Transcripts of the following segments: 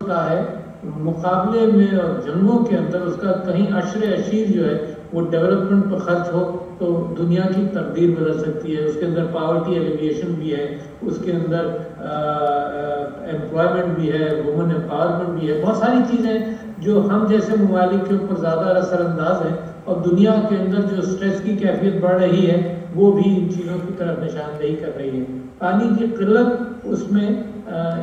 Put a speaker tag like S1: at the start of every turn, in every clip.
S1: کا ہے مقابلے میں اور جنگوں کے اندر اس کا کہیں عشر اشیر جو ہے وہ ڈیولپمنٹ پر خرچ ہو تو دنیا کی تقدیر بدل سکتی ہے. اس کے اندر پاورٹی ایلیویشن بھی ہے, اس کے اندر امپلائمنٹ بھی ہے, وومن امپاورمنٹ بھی ہے, بہت ساری چیزیں جو ہم جیسے ممالک کے اوپر زیادہ اثر انداز ہیں, اور دنیا کے اندر جو اسٹریس کی کیفیت بڑھ رہی ہے وہ بھی ان چیزوں کی طرف نشاندہی کر رہی ہے. پانی کی قلت اس میں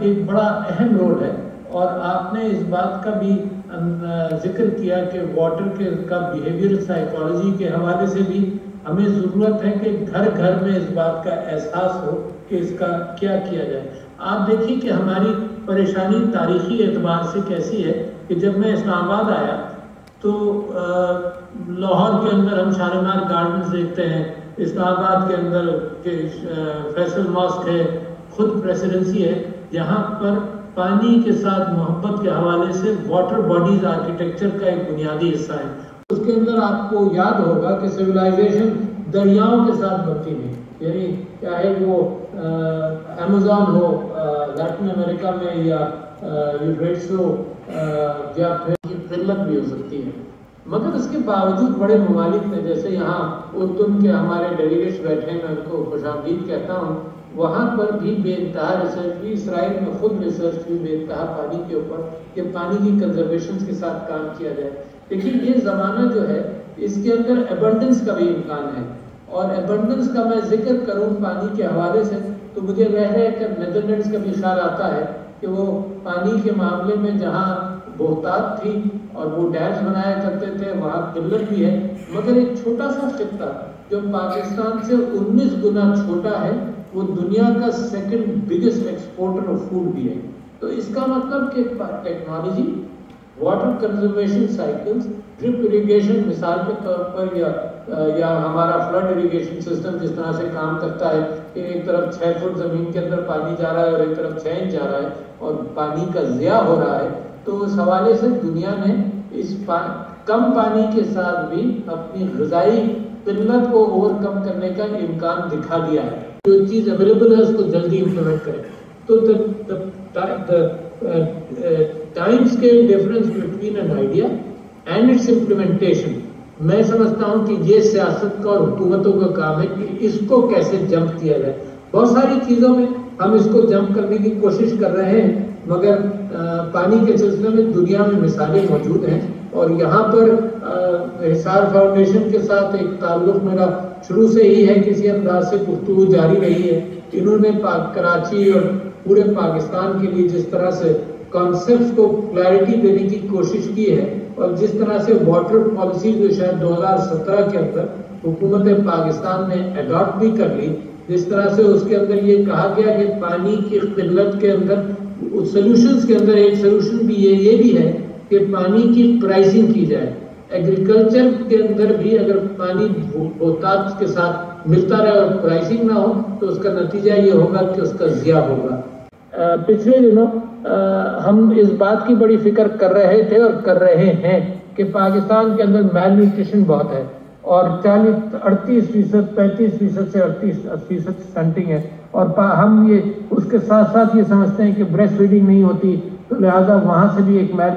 S1: ایک بڑا اہم رول ہے, اور آپ نے اس بات کا بھی ذکر کیا کہ واٹر کا بیہیویئر سائیکالوجی کے حوالے سے بھی ہمیں ضرورت ہے کہ گھر گھر میں اس بات کا احساس ہو کہ اس کا کیا کیا جائے. آپ دیکھیے کہ ہماری پریشانی تاریخی اعتبار سے کیسی ہے کہ جب میں اسلام آباد آیا تو لاہور کے اندر ہم شالیمار گارڈنز دیکھتے ہیں, اسلام آباد کے اندر فیصل ماسک ہے, خود پریسیڈنسی ہے, جہاں پر پانی کے ساتھ محبت کے حوالے سے واٹر باڈیز آرکیٹیکچر کا ایک بنیادی حصہ ہے. اس کے اندر آپ کو یاد ہوگا کہ سویلائزیشن دریاؤں کے ساتھ بنتی ہے, یعنی چاہے وہ ایمیزون ہو لیٹن امریکہ میں یا یوفریٹس ہو یا پھر قلت بھی ہو سکتی ہے. مگر اس کے باوجود بڑے ممالک نے, جیسے یہاں اردن کے ہمارے ڈیلیگیٹس بیٹھے ہیں, میں ان کو خوش آمدید کہتا ہوں, وہاں پر بھی بے انتہا ریسرچ بھی, اسرائیل میں خود ریسرچ بھی بے انتہا پانی کے اوپر کہ پانی کی کنزرویشن کے ساتھ کام کیا جائے. لیکن یہ زمانہ جو ہے اس کے اندر ایبنڈنس کا بھی امکان ہے, اور ایبنڈنس کا میں ذکر کروں پانی کے حوالے سے تو مجھے رہ کر نیدرلینڈز کا بھی خیال آتا ہے کہ وہ پانی کے معاملے میں جہاں بہتات تھی اور وہ ڈیمز بنایا کرتے تھے وہاں قلت بھی ہے, مگر ایک چھوٹا سا خطہ جو پاکستان سے 19 گنا چھوٹا ہے وہ دنیا کا second biggest exporter of food بھی ہے. تو اس کا مطلب کہ technology, water conservation cycles, drip irrigation مثال کے طور پر یا ہمارا فلڈ اریگیشن سسٹم جس طرح سے کام کرتا ہے کہ ایک طرف 6 فٹ زمین کے اندر پانی جا رہا ہے اور ایک طرف 6 انچ جا رہا ہے اور پانی کا ضیاع ہو رہا ہے, تو اس حوالے سے دنیا نے اس کم پانی کے ساتھ بھی اپنی غذائی قلت کو اوور کم کرنے کا امکان دکھا دیا ہے. جو چیز اویلیبل ہے اس کو جلدی امپلیمنٹ کریں. تو time scale difference between an idea and its implementation, میں سمجھتا ہوں کہ یہ سیاست کا اور حکومتوں کا کام ہے کہ اس کو کیسے جمپ کیا جائے. بہت ساری چیزوں میں ہم اس کو جمپ کرنے کی کوشش کر رہے ہیں, مگر پانی کے سلسلے میں دنیا میں مثالیں موجود ہیں, اور یہاں پر حصار فاؤنڈیشن کے ساتھ ایک تعلق میرا شروع سے ہی ہے, کسی انداز سے گفتگو جاری رہی ہے. انہوں نے کراچی اور پورے پاکستان کے لیے جس طرح سے کانسیپٹس کو کلیئرٹی دینے کی کوشش کی ہے, اور جس طرح سے واٹر پالیسی جو شاید 2017 کے اندر حکومت پاکستان نے اڈاپٹ بھی کر لی, جس طرح سے اس کے اندر یہ کہا گیا کہ پانی کی قلت کے اندر سولوشنز کے اندر ایک سولوشن بھی یہ بھی ہے کہ پانی کی پرائسنگ کی جائے. ایگریکلچر کے اندر بھی اگر پانی بہتات کے ساتھ ملتا رہے اور پرائسنگ نہ ہو تو اس کا نتیجہ یہ ہوگا کہ اس کا ضیاع ہوگا. پچھلے دنوں ہم اس بات کی بڑی فکر کر رہے تھے اور کر رہے ہیں کہ پاکستان کے اندر میل نیوٹریشن بہت ہے, اور 38% 35% سے 38% سٹنٹنگ ہے, اور ہم یہ اس کے ساتھ ساتھ یہ سمجھتے ہیں کہ بریسٹ فیڈنگ نہیں ہوتی, تو لہٰذا وہاں سے بھی ایک میل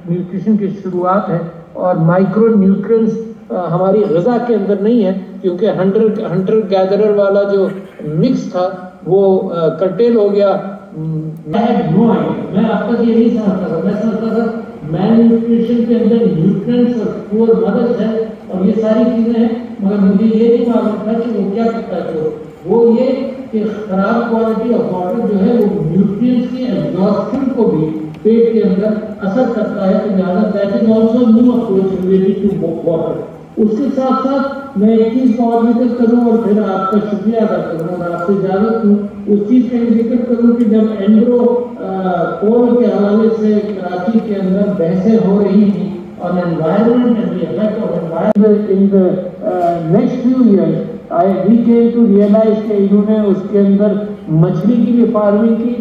S1: نیوٹریشن کی شروعات ہے. اور مائکرو نیوٹرینٹس ہماری غذا کے اندر نہیں ہے, کیونکہ ہنٹر گیدرر والا جو مکس تھا وہ کرٹیل ہو گیا. میں اب تک یہ نہیں سمجھتا تھا, میں سمجھتا تھا میل نیوٹریشن کے اندر نیوٹرینٹس اور پور مدد ہے اور یہ ساری چیزیں ہیں, مگر مجھے یہ نہیں معلوم تھا کہ وہ کیا کرتا ہے. وہ یہ کہ خراب کوالٹی آف واٹر جو ہے وہ نیوٹرینٹس کی ایبزارپشن کو بھی پیٹ کے اندر اثر کرتا ہے, تو لہٰذا that is also new approach related to water. اس کے ساتھ ساتھ میں ایک چیز کو اور ذکر کروں اور پھر آپ کا شکریہ ادا کروں اور آپ سے اجازت دوں. اس چیز کا ذکر کروں کہ جب اینڈرو پول کے حوالے سے کراچی کے اندر بحثیں ہو رہی تھیں on environment and the effect of environment in the next few years, we came to realize کہ انہوں نے اس کے اندر مچھلی کی بھی فارمنگ کی,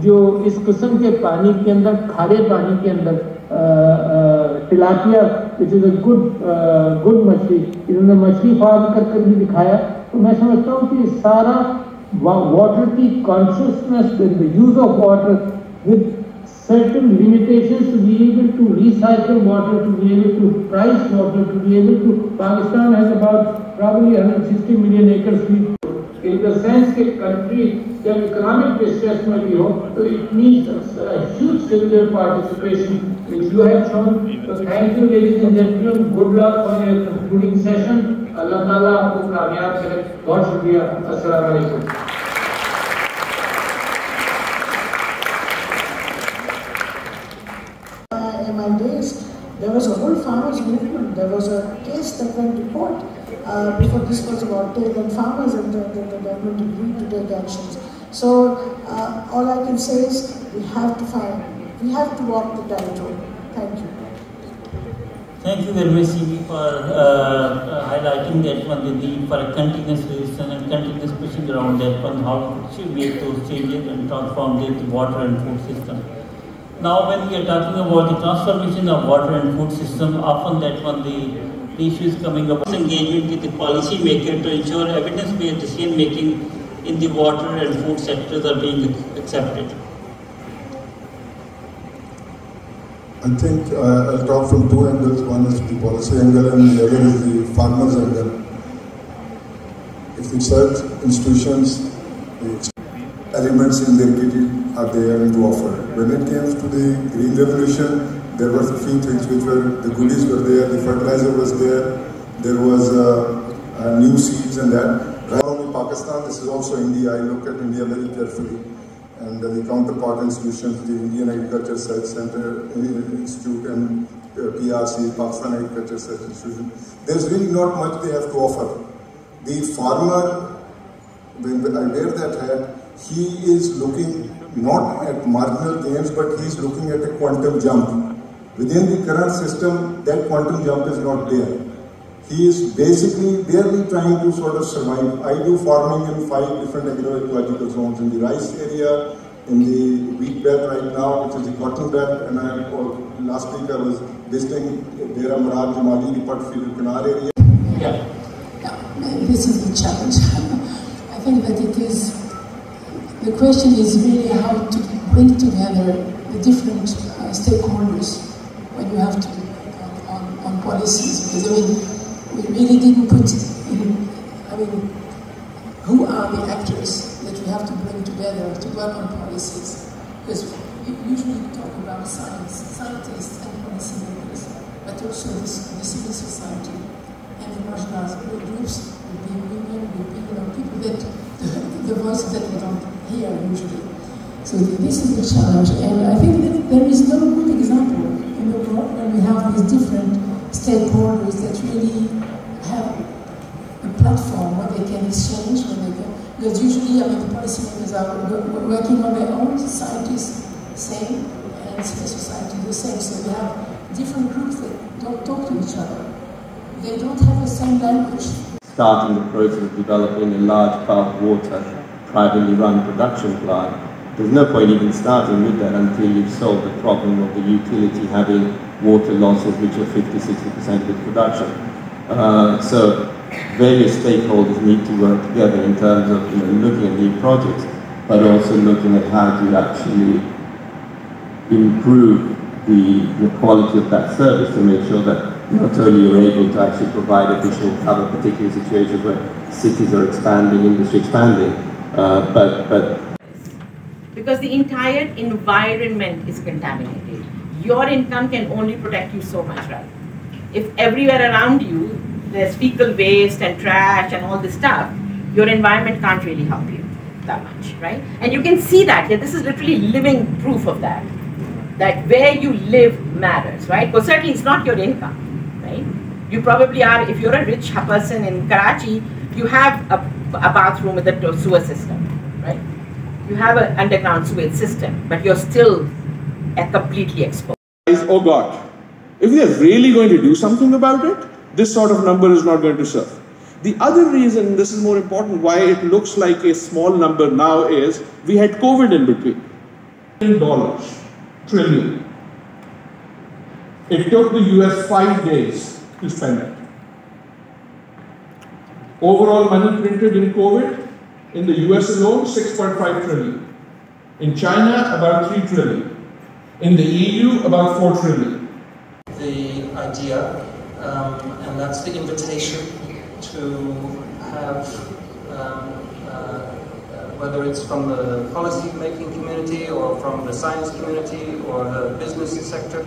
S1: جو اس قسم کے پانی کے اندر, کھارے پانی کے اندر tilapia which is a good مچھلی, انہوں نے مچھلی فارم کر بھی دکھایا. تو میں سمجھتا ہوں کہ سارا واٹر کی consciousness, the use of water with certain limitations to be able to recycle water, to be able to price water, to be able to. Pakistan has about probably 160 million acre feet. In the sense that country जब economic distress में भी हो, तो it needs a huge civilian participation, which you have shown. So thank you, ladies and gentlemen. Good luck for your concluding session. Allah Taala आपको कामयाब करे. बहुत शुक्रिया. अस्सलाम वालेकुम.
S2: In my days, there was a whole farmers movement. There was a case that went to court before this was about and farmers, and the government agreed to take actions. So all I can say is we have to walk the tightrope. Thank you.
S3: Thank you very much, CB, for highlighting that one, the need for a continuous solution and continuous pushing around that one, how to make those changes and transform the water and food system. Now, when we are talking about the transformation of water and food system, often that one the issue is coming up. Engagement with the policy maker to ensure evidence-based decision making in the water and food sectors are being accepted.
S4: I think I'll talk from two angles. One is the policy angle and the other is the farmers angle. If the research institutions, the elements in their kitty are there to offer. When it came to the green revolution, there were a few things which were, the goodies were there, the fertilizer was there was new seeds and that. Not only Pakistan, this is also India. I look at India very carefully. And the counterpart institutions, the Indian Agriculture Research Center Institute and PRC, Pakistan Agriculture Research Institution, there's really not much they have to offer. The farmer, when I wear that hat, he is looking not at marginal gains, but he's looking at a quantum jump. Within the current system, that quantum jump is not there. He is basically barely trying to sort of survive. I do farming in 5 different agroecological zones, in the rice area, in the wheat belt right now, which is the cotton belt, and last week I was visiting Dera Murad, Jamali, the Patfield Kanar area.
S2: Yeah, this is the challenge. I think that it is, the question is really how to bring together the different stakeholders when you have to on policies. Because I mean, we really didn't put in, who are the actors that we have to bring together to work on policies? Because we usually talk about scientists and policymakers, but also the civil society and the marginalized groups, would be women, would be people that, the voices that we don't hear usually. So this is the challenge, and I think that there is no good example in the world when we have these different stakeholders that really have a platform where they can exchange, because usually, the policymakers are working on their own, societies same, and civil society the same. So we have different groups that don't talk to each other. They don't have the same language.
S5: Starting the process of developing a large bulk water, privately run production plant, there's no point even starting with that until you've solved the problem of the utility having water losses which are 50–60% of its production. So various stakeholders need to work together in terms of looking at new projects, but also looking at how to actually improve the quality of that service to make sure that not only you're able to actually provide additional cover, particularly situations where cities are expanding, industry expanding, but
S6: because the entire environment is contaminated. Your income can only protect you so much, right? If everywhere around you there's fecal waste and trash and all this stuff, your environment can't really help you that much, right? And you can see that, this is literally living proof of that. That where you live matters, right? But certainly it's not your income, right? You probably are, if you're a rich person in Karachi, you have a bathroom with a sewer system, right? You have an underground sewage system, but you're still completely exposed.
S7: Oh God, if we are really going to do something about it, this sort of number is not going to serve. The other reason, this is more important, why it looks like a small number now is, we had COVID in between. $1 trillion. It took the US 5 days to spend it. Overall money printed in COVID, in the US alone, 6.5 trillion. In China, about 3 trillion. In the EU, about 4 trillion.
S8: The idea, and that's the invitation to have, whether it's from the policy-making community or from the science community or the business sector,